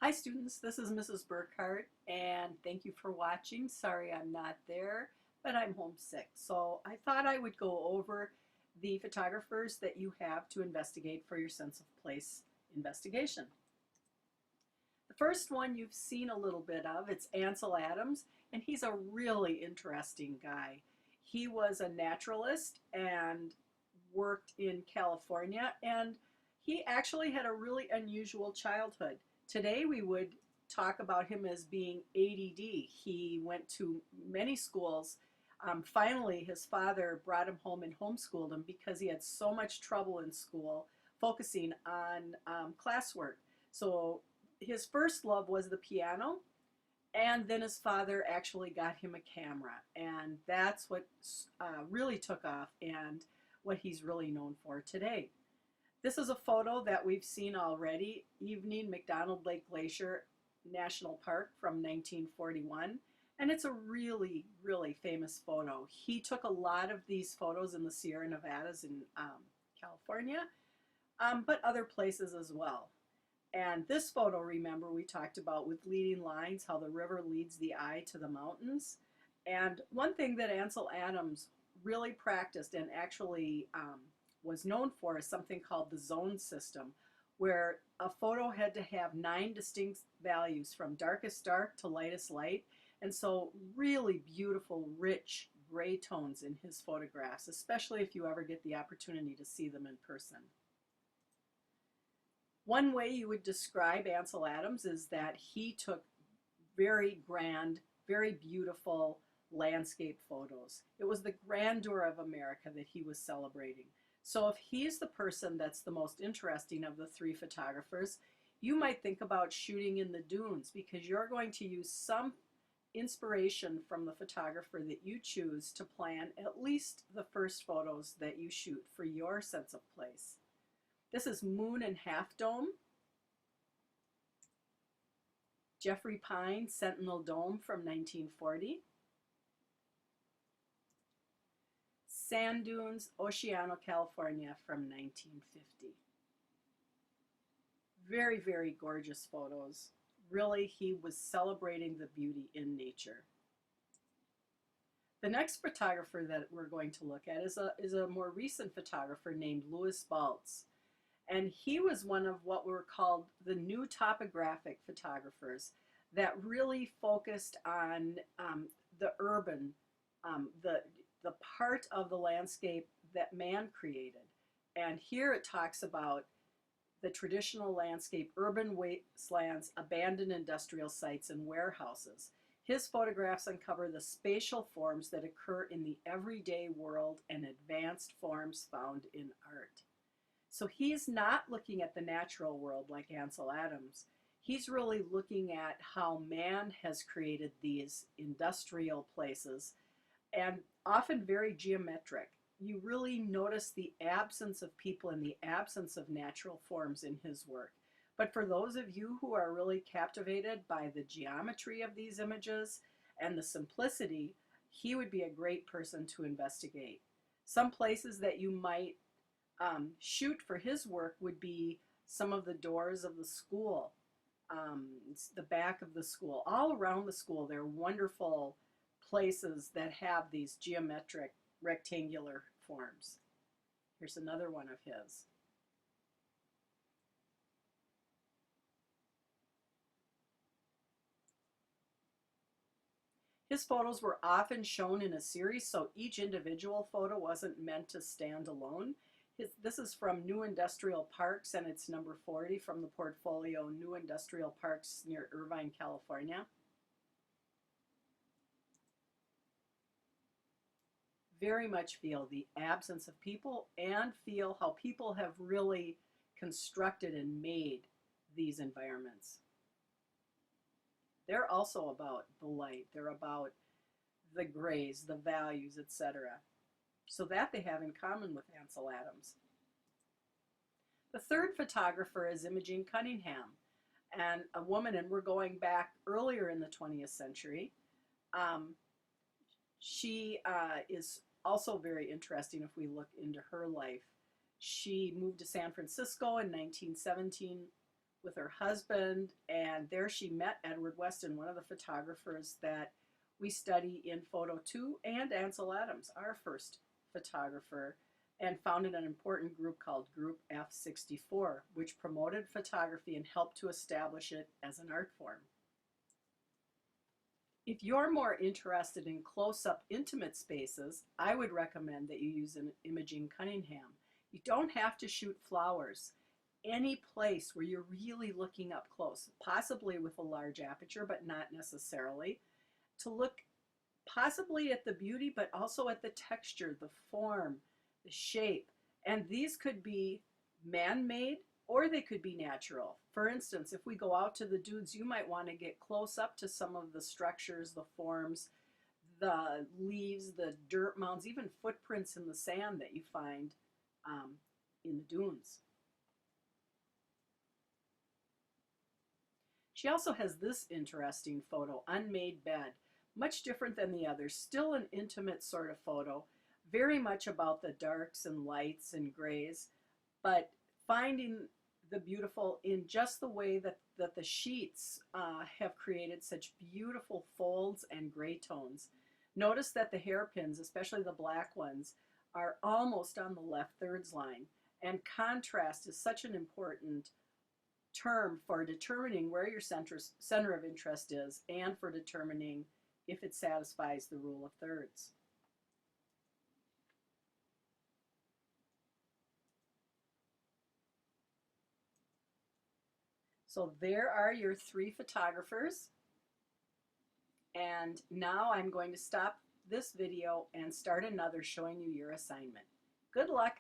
Hi students, this is Mrs. Burkhardt and thank you for watching. Sorry I'm not there, but I'm homesick. So I thought I would go over the photographers that you have to investigate for your sense of place investigation. The first one you've seen a little bit of, it's Ansel Adams, and he's a really interesting guy. He was a naturalist and worked in California, and he actually had a really unusual childhood. Today we would talk about him as being ADD. He went to many schools. Finally, his father brought him home and homeschooled him because he had so much trouble in school focusing on classwork. So his first love was the piano, and then his father actually got him a camera, and that's what really took off and what he's really known for today. This is a photo that we've seen already, evening McDonald Lake Glacier National Park from 1941, and it's a really, really famous photo. He took a lot of these photos in the Sierra Nevadas in California, but other places as well. And this photo, remember, we talked about with leading lines, how the river leads the eye to the mountains. And one thing that Ansel Adams really practiced and actually was known for is something called the zone system, where a photo had to have 9 distinct values from darkest dark to lightest light. And so really beautiful, rich gray tones in his photographs, especially if you ever get the opportunity to see them in person. One way you would describe Ansel Adams is that he took very grand, very beautiful landscape photos. It was the grandeur of America that he was celebrating. So if he's the person that's the most interesting of the 3 photographers, you might think about shooting in the dunes because you're going to use some inspiration from the photographer that you choose to plan at least the first photos that you shoot for your sense of place. This is Moon and Half Dome, Jeffrey Pine, Sentinel Dome from 1940, Sand Dunes, Oceano, California from 1950. Very, very gorgeous photos. Really, he was celebrating the beauty in nature. The next photographer that we're going to look at is a more recent photographer named Louis Baltz. And he was one of what were called the new topographic photographers that really focused on the urban, the part of the landscape that man created. And here it talks about the traditional landscape, urban wastelands, abandoned industrial sites, and warehouses. His photographs uncover the spatial forms that occur in the everyday world and advanced forms found in art. So he's not looking at the natural world like Ansel Adams. He's really looking at how man has created these industrial places, and often very geometric. You really notice the absence of people and the absence of natural forms in his work. But for those of you who are really captivated by the geometry of these images and the simplicity, he would be a great person to investigate. Some places that you might shoot for his work would be some of the doors of the school, the back of the school. All around the school, there are wonderful places that have these geometric rectangular forms. Here's another one of his. His photos were often shown in a series, so each individual photo wasn't meant to stand alone. This is from New Industrial Parks, and it's number 40 from the portfolio New Industrial Parks near Irvine, California. Very much feel the absence of people and feel how people have really constructed and made these environments. They're also about the light. They're about the grays, the values, etc. So that they have in common with Ansel Adams. The third photographer is Imogen Cunningham, and a woman, and we're going back earlier in the 20th century. She is also very interesting if we look into her life. She moved to San Francisco in 1917 with her husband, and there she met Edward Weston, one of the photographers that we study in Photo 2, and Ansel Adams, our first photographer, and founded an important group called Group F64, which promoted photography and helped to establish it as an art form. If you're more interested in close-up intimate spaces, I would recommend that you use an Imogen Cunningham. You don't have to shoot flowers. Any place where you're really looking up close, possibly with a large aperture, but not necessarily, to look possibly at the beauty, but also at the texture, the form, the shape. And these could be man-made or they could be natural. For instance, if we go out to the dunes, you might want to get close up to some of the structures, the forms, the leaves, the dirt mounds, even footprints in the sand that you find in the dunes. She also has this interesting photo, Unmade Bed. Much different than the others, still an intimate sort of photo, very much about the darks and lights and grays, but finding the beautiful in just the way that the sheets have created such beautiful folds and gray tones. Notice that the hairpins, especially the black ones, are almost on the left thirds line, and contrast is such an important term for determining where your center of interest is and for determining if it satisfies the rule of thirds. So there are your 3 photographers. And now I'm going to stop this video and start another showing you your assignment. Good luck.